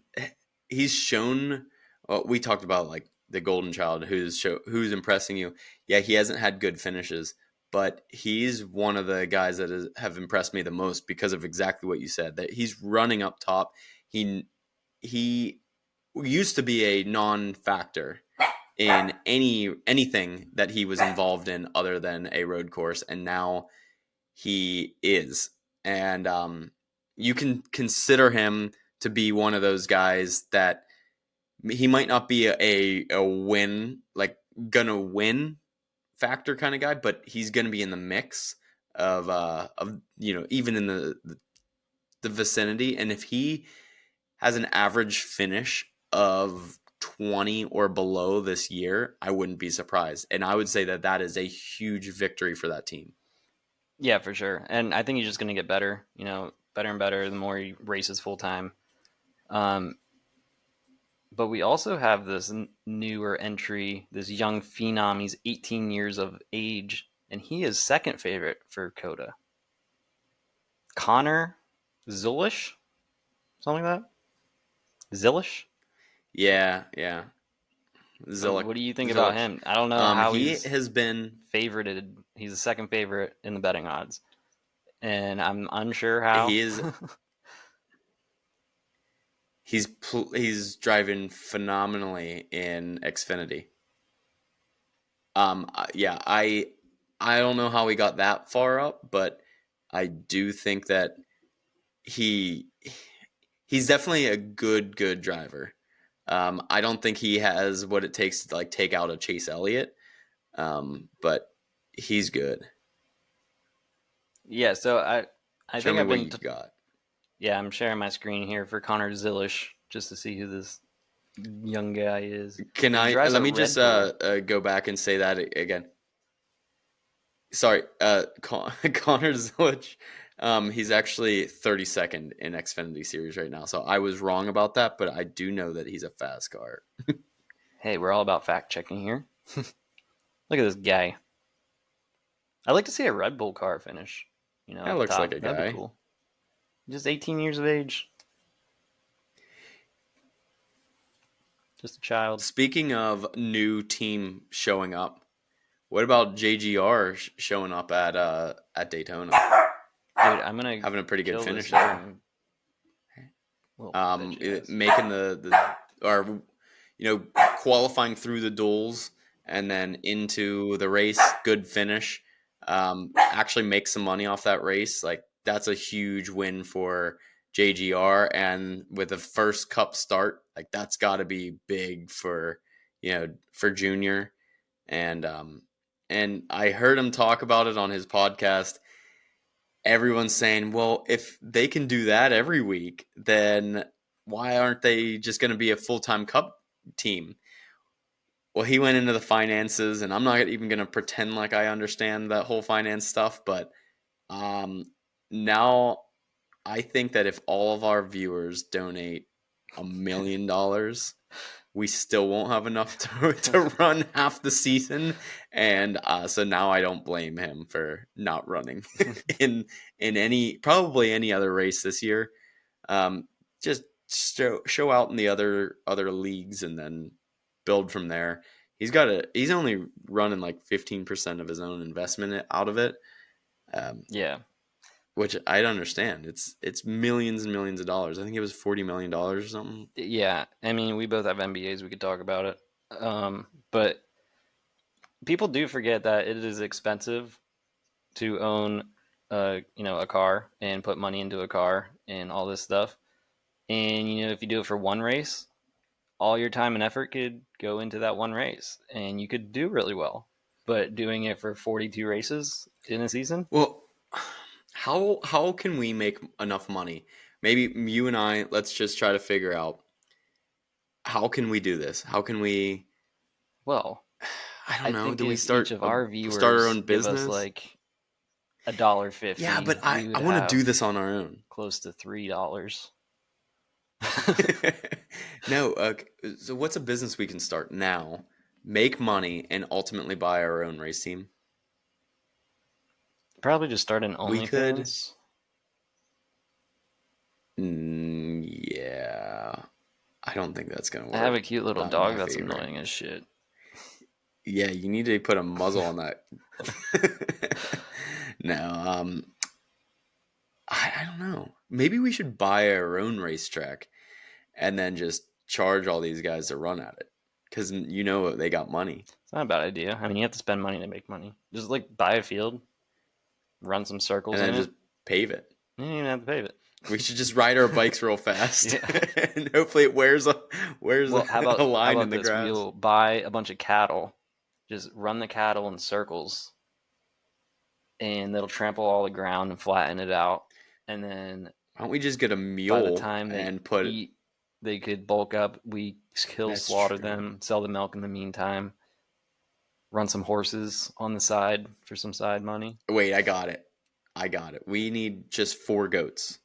S1: shown. Well, we talked about like the golden child who's impressing you. Yeah, he hasn't had good finishes, but he's one of the guys that have impressed me the most because of exactly what you said. That he's running up top. He used to be a non-factor in anything that he was involved in other than a road course, and now he is. And you can consider him to be one of those guys that he might not be a win, like gonna win factor kind of guy, but he's gonna be in the mix of even in the vicinity. And if he has an average finish of 20 or below this year, I wouldn't be surprised. And I would say that is a huge victory for that team.
S2: Yeah, for sure. And I think he's just going to get better, better and better the more he races full time. But we also have this newer entry, this young phenom. He's 18 years of age, and he is second favorite for COTA. Connor Zulish, something like that. Zillish.
S1: Yeah, yeah. Zillick.
S2: What do you think about
S1: Zillich.
S2: him? I don't know how
S1: He
S2: he's
S1: has been.
S2: favorited. He's the second favorite in the betting odds, and I'm unsure how.
S1: He is. He's driving phenomenally in Xfinity. Yeah, I don't know how he got that far up, but I do think that he he's definitely a good driver. I don't think he has what it takes to like take out a Chase Elliott, but he's good.
S2: Yeah, so I
S1: Show
S2: think
S1: me
S2: I've
S1: what
S2: been
S1: you got.
S2: yeah, I'm sharing my screen here for Connor Zillish just to see who this young guy is.
S1: Can
S2: He
S1: I
S2: drives a
S1: let me just
S2: Red Bull.
S1: go back and say that again? Sorry, Connor Zilic. He's actually 32nd in Xfinity Series right now, so I was wrong about that, but I do know that he's a fast car.
S2: Hey, we're all about fact checking here. Look at this guy. I'd like to see a Red Bull car finish,
S1: That
S2: at the
S1: looks like
S2: top.
S1: a
S2: That'd be
S1: guy.
S2: cool. Just 18 years of age. Just a child.
S1: Speaking of new team showing up, what about JGR showing up at Daytona,
S2: Dude, I'm gonna
S1: having a pretty good
S2: kill this
S1: finish there?
S2: young little bitch ass.
S1: Making or qualifying through the duels and then into the race, good finish. Actually make some money off that race. Like that's a huge win for JGR, and with the first Cup start, like that's got to be big for for Junior. And I heard him talk about it on his podcast. Everyone's saying, well, if they can do that every week, then why aren't they just going to be a full-time Cup team? Well, he went into the finances, and I'm not even going to pretend like I understand that whole finance stuff, but um, now I think that if all of our viewers donate $1 million, we still won't have enough to run half the season, and so now I don't blame him for not running in probably any other race this year. Just show out in the other leagues and then build from there. He's only running like 15% of his own investment out of it, um,
S2: Yeah.
S1: which I don't understand. It's millions and millions of dollars. I think it was $40 million or something.
S2: Yeah, I mean, we both have MBAs. We could talk about it. But people do forget that it is expensive to own, a car and put money into a car and all this stuff. And if you do it for one race, all your time and effort could go into that one race, and you could do really well. But doing it for 42 races in a season,
S1: Well, how can we make enough money? Maybe you and I, let's just try to figure out how can we do this? How can we?
S2: well,
S1: I don't
S2: I
S1: know.
S2: think
S1: Do we
S2: if each of our
S1: start our
S2: viewers
S1: own
S2: give us
S1: business?
S2: like a dollar
S1: Yeah, but
S2: fifty,
S1: I
S2: we
S1: I
S2: would
S1: want to do
S2: have
S1: this on our own.
S2: close to $3.
S1: No, so what's a business we can start now, make money, and ultimately buy our own race team?
S2: Probably just start an
S1: We could,
S2: OnlyFans.
S1: yeah, I don't think that's gonna
S2: I have a
S1: work.
S2: cute little
S1: In
S2: dog
S1: my
S2: that's
S1: favor.
S2: annoying as shit.
S1: Yeah, you need to put a muzzle on that. No, I don't know. Maybe we should buy our own racetrack and then just charge all these guys to run at it because they got money,
S2: It's not a bad idea. I mean, you have to spend money to make money. Just like buy a field, run some
S1: and
S2: circles in
S1: then
S2: it.
S1: just pave it.
S2: You don't even have to pave it.
S1: We should just ride our bikes real fast,
S2: Yeah.
S1: and hopefully it wears
S2: Well, how
S1: a
S2: about how
S1: line in
S2: about
S1: the
S2: this?
S1: grass.
S2: We'll buy a bunch of cattle, just run the cattle in circles, and that'll trample all the ground and flatten it out. And then
S1: Why don't we just get a
S2: by the
S1: mule
S2: time they
S1: and put it?
S2: eat, they could bulk up. We kill,
S1: That's
S2: slaughter
S1: true.
S2: them, sell the milk in the meantime. Run some horses on the side for some side money.
S1: Wait, I got it. I got it. We need just four goats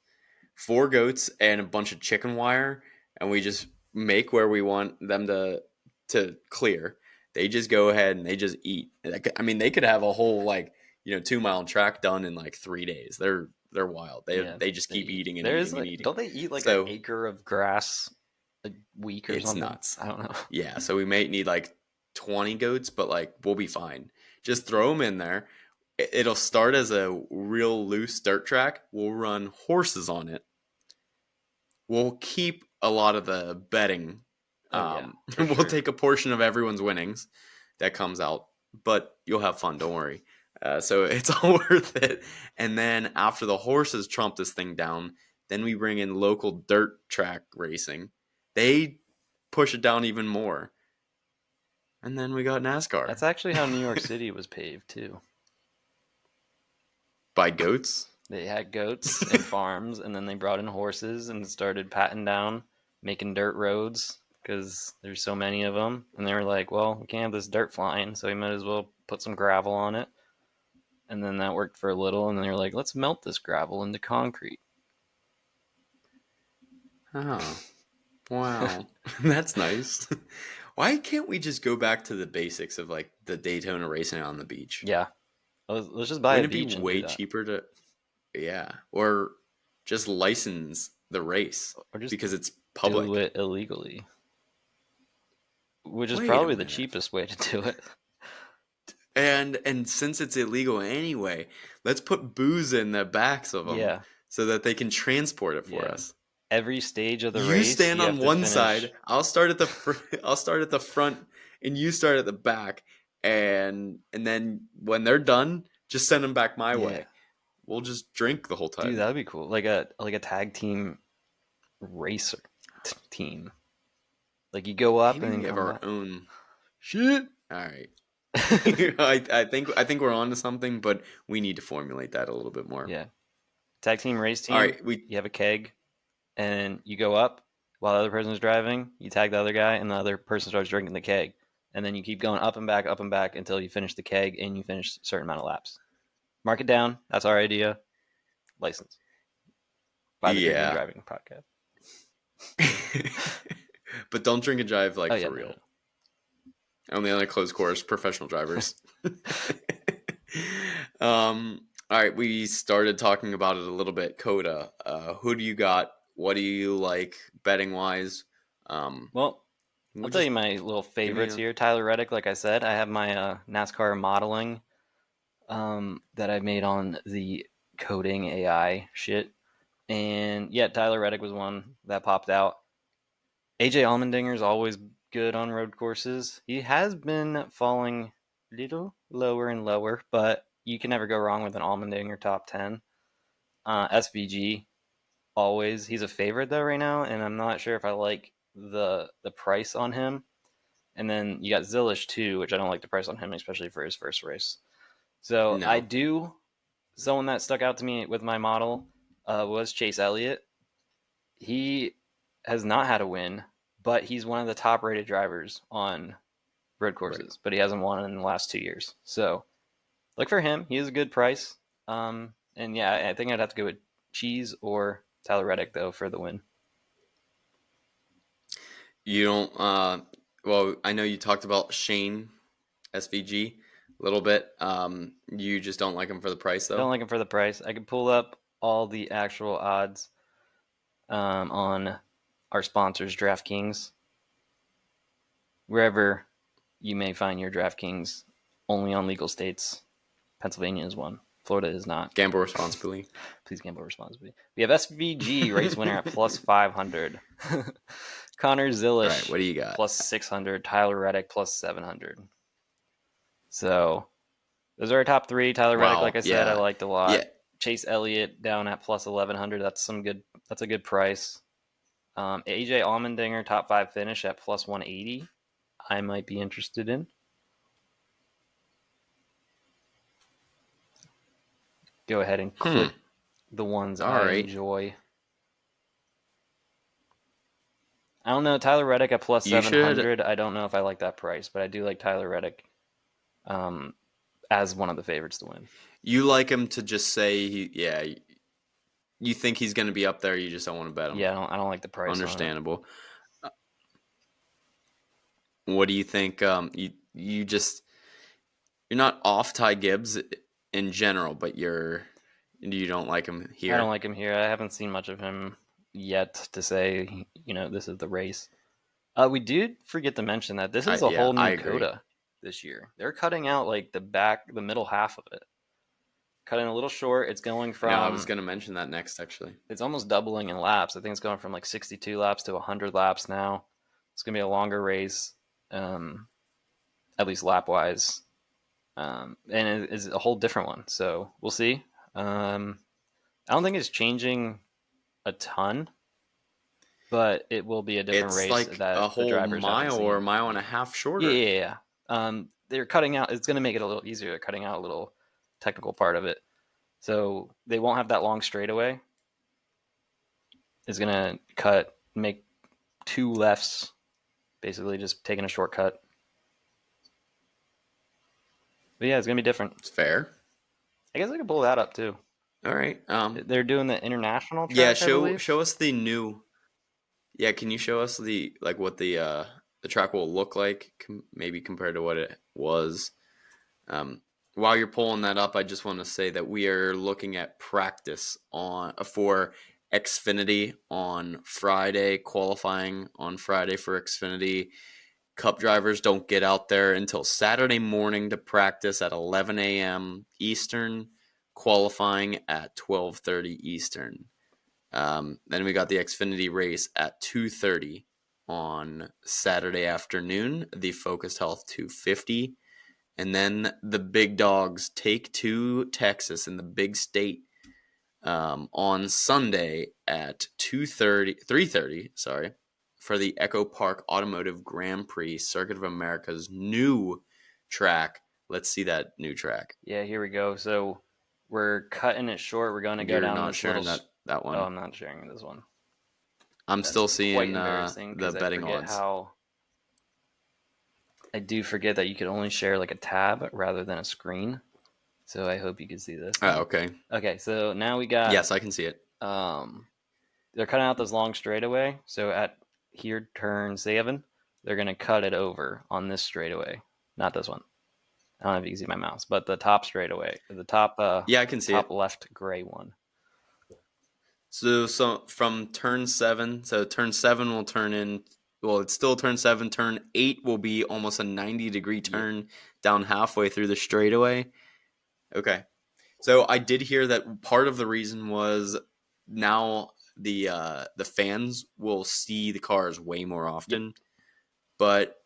S1: and a bunch of chicken wire, and we just make where we want them to clear. They just go ahead and they just eat. I mean, they could have a whole 2 mile track done in like 3 days. They're wild. They
S2: Yeah,
S1: they just
S2: they
S1: keep
S2: eat.
S1: eating and
S2: There's
S1: eating and
S2: like,
S1: eating.
S2: don't they eat like an
S1: So
S2: acre of grass a week or
S1: it's
S2: something?
S1: nuts.
S2: I don't know.
S1: Yeah. So we may need like 20 goats, but like we'll be fine. Just throw them in there. It'll start as a real loose dirt track. We'll run horses on it. We'll keep a lot of the betting.
S2: Oh yeah, for
S1: We'll
S2: sure.
S1: take a portion of everyone's winnings that comes out, but you'll have fun. Don't worry. So it's all worth it. And then after the horses trump this thing down, then we bring in local dirt track racing. They push it down even more, and then we got NASCAR
S2: That's actually how New York City was paved too.
S1: by goats.
S2: They had goats and farms, and then they brought in horses and started patting down, making dirt roads because there's so many of them. And they were like, "Well, we can't have this dirt flying, so we might as well put some gravel on it." And then that worked for a little, and then they were like, "Let's melt this gravel into concrete."
S1: Oh, wow, that's nice. Why can't we just go back to the basics of like the Daytona racing on the beach?
S2: Yeah, let's just buy a
S1: Wouldn't it be
S2: beach and do
S1: way
S2: that,
S1: cheaper to, yeah, or just license the race
S2: or just
S1: because it's
S2: do
S1: public?
S2: it illegally, which is
S1: Wait a
S2: probably the
S1: minute.
S2: cheapest way to do it.
S1: And since it's illegal anyway, let's put booze in the backs of them
S2: Yeah,
S1: so that they can transport it for
S2: yeah.
S1: us.
S2: Every stage of the
S1: You
S2: race,
S1: stand
S2: you have
S1: on
S2: to
S1: one
S2: finish.
S1: side, I'll start at the I'll start at the front and you start at the back, and then when they're done, just send them back my
S2: Yeah,
S1: way. We'll just drink the whole
S2: dude,
S1: time.
S2: that'd be cool. Like a tag team racer team. Like you go up
S1: Maybe
S2: and then
S1: we have
S2: come
S1: our
S2: back.
S1: own.
S2: Shit.
S1: All right. I think we're on to something, but we need to formulate that a little bit more.
S2: Yeah, tag team race
S1: All
S2: team.
S1: right, we
S2: You have a keg, and you go up while the other person's driving. You tag the other guy, and the other person starts drinking the keg, and then you keep going up and back until you finish the keg and you finish a certain amount of laps. Mark it down. That's our idea. License by the Drinking and
S1: yeah.
S2: Driving podcast.
S1: But don't drink and drive
S2: Oh
S1: like
S2: yeah,
S1: for
S2: no,
S1: real. Only on a closed course, professional
S2: no.
S1: drivers. All right, we started talking about it a little bit. Coda, who do you got? What do you like betting wise?
S2: Well, I'll
S1: We'll
S2: tell
S1: just
S2: you my little
S1: give me
S2: favorites
S1: a.
S2: here. Tyler Reddick, like I said, I have my NASCAR modeling that I made on the coding AI shit. And yeah, Tyler Reddick was one that popped out. AJ Allmendinger's always good on road courses. He has been falling a little lower and lower, but you can never go wrong with an Allmendinger top 10. SVG, always. He's a favorite though right now, and I'm not sure if I like the price on him. And then you got Zilish too, which I don't like the price on him, especially for his first race. So I
S1: No.
S2: do. Someone that stuck out to me with my model was Chase Elliott. He has not had a win, but he's one of the top rated drivers on road
S1: Right.
S2: courses, but he hasn't won in the last 2 years. So look for him. He is a good price. And yeah, I think I'd have to go with Cheese or Tyler Reddick though for the win.
S1: You don't. Well, I know you talked about Shane SVG a little bit. You just don't like him for the price,
S2: I don't
S1: though.
S2: like him for the price. I could pull up all the actual odds on our sponsors, DraftKings, wherever you may find your DraftKings, only on legal states. Pennsylvania is one. Florida is not.
S1: Gamble responsibly.
S2: Please gamble responsibly. We have SVG race winner at plus 500. Connor
S1: All right,
S2: Zilish
S1: what do you got?
S2: plus 600. Tyler Reddick plus 700. So those are our top three. Tyler Reddick, like
S1: Wow.
S2: I said, I
S1: Yeah.
S2: liked a
S1: Yeah.
S2: lot. Chase Elliott down at plus 1100. That's some good. That's a good price. AJ Allmendinger top five finish at plus 180. I might be interested in. Go ahead and
S1: Hmm.
S2: click the ones
S1: All
S2: I
S1: right.
S2: enjoy. I don't know. Tyler Reddick at plus
S1: You should.
S2: 700. I don't know if I like that price, but I do like Tyler Reddick um, as one of the favorites to win.
S1: You like him to just say, yeah, you think he's going to be up there. You just don't want to bet him.
S2: Yeah, I don't like the price on it.
S1: Understandable. What do you think? You just you're not off Ty Gibbs in general, but you don't like him
S2: I don't
S1: here.
S2: like him here. I haven't seen much of him yet to say, this is the race. We did forget to mention that this is a
S1: Yeah,
S2: whole
S1: I
S2: new
S1: agree.
S2: coda this year. They're cutting out like the middle half of it. Cutting a little short. It's going
S1: No, I was
S2: from,
S1: going to mention that next, actually.
S2: it's almost doubling in laps. I think it's going from like 62 laps to 100 laps now. It's going to be a longer race, um, at least lap wise. And it is a whole different one. So we'll see. I don't think it's changing a ton, but it will be a different
S1: It's
S2: race
S1: like a
S2: that the
S1: whole
S2: drivers haven't
S1: mile or a
S2: seen.
S1: mile and
S2: Yeah,
S1: a half
S2: yeah,
S1: shorter.
S2: yeah. Yeah. They're cutting out. It's going to make it a little easier. They're cutting out a little technical part of it, so they won't have that long straightaway. It's going to make two lefts, basically just taking a shortcut. But yeah, it's going to be different.
S1: It's fair.
S2: I guess I could pull that up too.
S1: All right.
S2: They're doing the international
S1: Yeah,
S2: track, I
S1: show
S2: believe.
S1: us the new. Yeah, can you show us what the track will look like, maybe compared to what it was? Um, while you're pulling that up, I just want to say that we are looking at practice on for Xfinity on Friday, qualifying on Friday for Xfinity. Cup drivers don't get out there until Saturday morning to practice at 11 a.m. Eastern, qualifying at 12:30 Eastern. Then we got the Xfinity race at 2:30 on Saturday afternoon, the Focus Health 250. And then the big dogs take to Texas in the big state on Sunday at 3:30, sorry, for the Echo Park Automotive Grand Prix, Circuit of America's new track. Let's see that new track.
S2: Yeah, here we go. So we're cutting it short. We're going to go
S1: You're
S2: down
S1: not
S2: this little.
S1: sharing that
S2: Oh,
S1: one.
S2: I'm not sharing this one.
S1: I'm
S2: That's
S1: still
S2: quite
S1: seeing
S2: embarrassing
S1: the
S2: because I
S1: betting
S2: forget
S1: odds.
S2: how. I do forget that you could only share like a tab rather than a screen. So I hope you can see this
S1: Oh,
S2: now.
S1: okay.
S2: Okay, so now we got
S1: Yes, I can see it.
S2: they're cutting out this long straightaway. So at here turn 7, they're gonna cut it over on this straightaway, not this one. I don't know if you can see my mouse, but the top straightaway, the
S1: Yeah, I can see
S2: top
S1: it.
S2: left gray one.
S1: So from turn 7, so turn 7 will turn in. Well, it's still turn 7. Turn 8 will be almost a 90-degree
S2: Yeah,
S1: turn down halfway through the straightaway. Okay. So I did hear that part of the reason was now the fans will see the cars way more
S2: Yep.
S1: often, but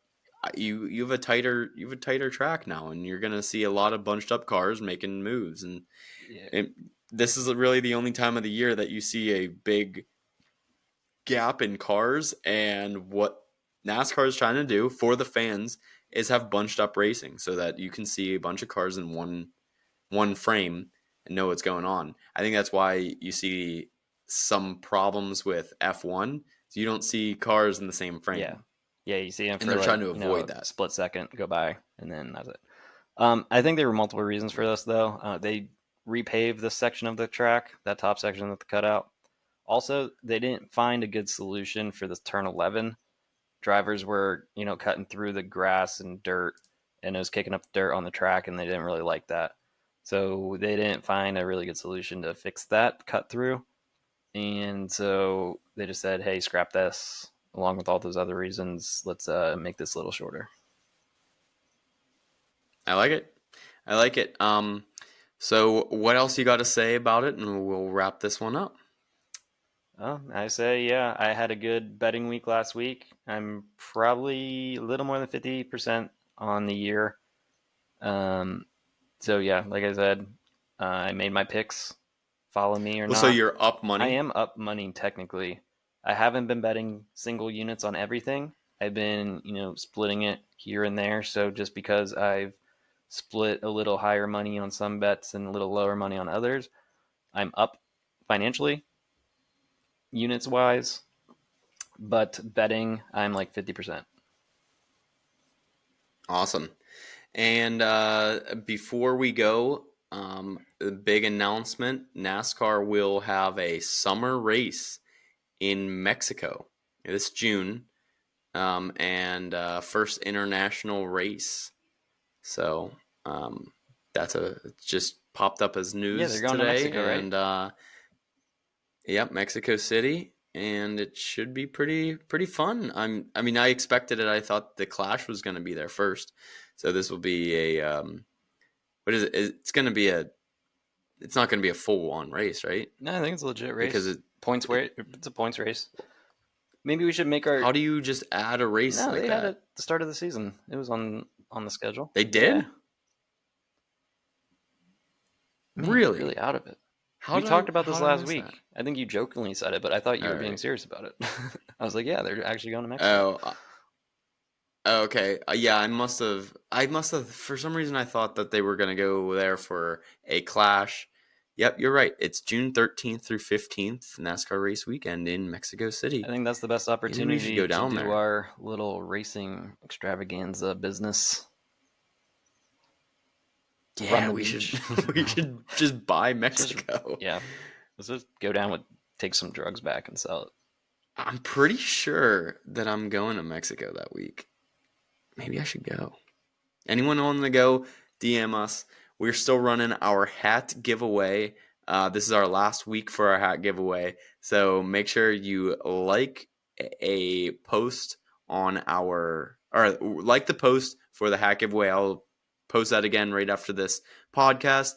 S1: you have a tighter track now, and you're gonna see a lot of bunched up cars making moves, and
S2: Yeah.
S1: it, this is really the only time of the year that you see a big gap in cars. And what NASCAR is trying to do for the fans is have bunched up racing so that you can see a bunch of cars in one frame and know what's going on. I think that's why you see some problems with F1. So you don't see cars in the same
S2: Yeah.
S1: frame,
S2: Yeah, you see him
S1: and
S2: for
S1: they're
S2: like,
S1: trying to
S2: a
S1: avoid that.
S2: split second go by, and then that's it. I think there were multiple reasons for this, though. They repaved this section of the track, that top section that they cut out. Also, they didn't find a good solution for this turn 11. Drivers were, cutting through the grass and dirt, and it was kicking up dirt on the track, and they didn't really like that. So they didn't find a really good solution to fix that cut through. And so they just said, hey, scrap this, along with all those other reasons. Let's make this a little shorter.
S1: I like it. I like it. So what else you got to say about it, and we'll wrap this one up.
S2: I say, yeah, I had a good betting week last week. I'm probably a little more than 50% on the year. Um, so, yeah, like I said, I made my picks. Follow me or
S1: Well, so
S2: not.
S1: you're up
S2: I
S1: money.
S2: am up money technically. I haven't been betting single units on everything. I've been, splitting it here and there. So just because I've split a little higher money on some bets and a little lower money on others, I'm up financially, units wise. But betting, I'm like 50%.
S1: Awesome. And before we go, a big announcement: NASCAR will have a summer race in Mexico this June, and first international race. So that's just popped up as
S2: Yeah, they're
S1: news
S2: going to
S1: today,
S2: Mexico, right?
S1: and yep, Mexico City, and it should be pretty fun. I mean, I expected it. I thought the Clash was going to be there first, so this will be a what is it? It's going to be a. It's not going to be a full on race, right?
S2: No, I think it's a legit
S1: Because
S2: race. Points
S1: it.
S2: where it's a points race. Maybe we should make our.
S1: How do you just add a race
S2: No,
S1: like
S2: they had it
S1: that?
S2: at the start of the season. It was on the schedule.
S1: They
S2: Yeah,
S1: did?
S2: man, you're
S1: Really?
S2: really out of it.
S1: How
S2: We
S1: did I
S2: talked about
S1: how
S2: this
S1: did I
S2: last
S1: miss that?
S2: week. I think you jokingly said it, but I thought you
S1: All
S2: were being
S1: right.
S2: serious about it. I was like, yeah, they're actually going to Mexico.
S1: Oh, okay. Yeah, I must have for some reason I thought that they were going to go there for a Clash. Yep, you're right. It's June 13th through 15th, NASCAR race weekend in Mexico
S2: I
S1: City.
S2: think that's the best
S1: Maybe we should
S2: opportunity
S1: go
S2: to
S1: down
S2: do
S1: there.
S2: our little racing extravaganza business. Run
S1: Yeah,
S2: the
S1: we should
S2: beach.
S1: we should just buy
S2: Just
S1: Mexico.
S2: yeah, let's just go down with take some drugs back and sell it.
S1: I'm pretty sure that I'm going to Mexico that week. Maybe I should go. Anyone on the go, DM us. We're still running our hat giveaway. This is our last week for our hat giveaway. So make sure you like a post on our, or like the post for the hat giveaway. I'll post that again right after this podcast.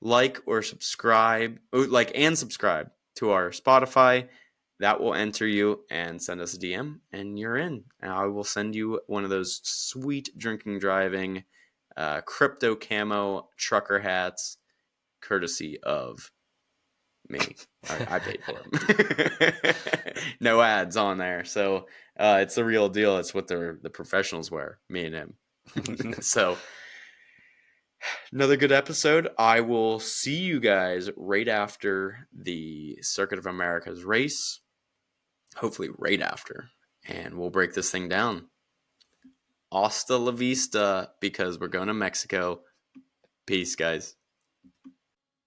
S1: Like or subscribe, like and subscribe to our Spotify. That will enter you and send us a DM, and you're in. And I will send you one of those sweet drinking driving crypto camo trucker hats, courtesy of me. I paid for them. No ads on there, so it's the real deal. It's what the professionals wear. Me and him. So another good episode. I will see you guys right after the Circuit of America's race. Hopefully, right after. And we'll break this thing down. Hasta la vista, because we're going to Mexico. Peace, guys.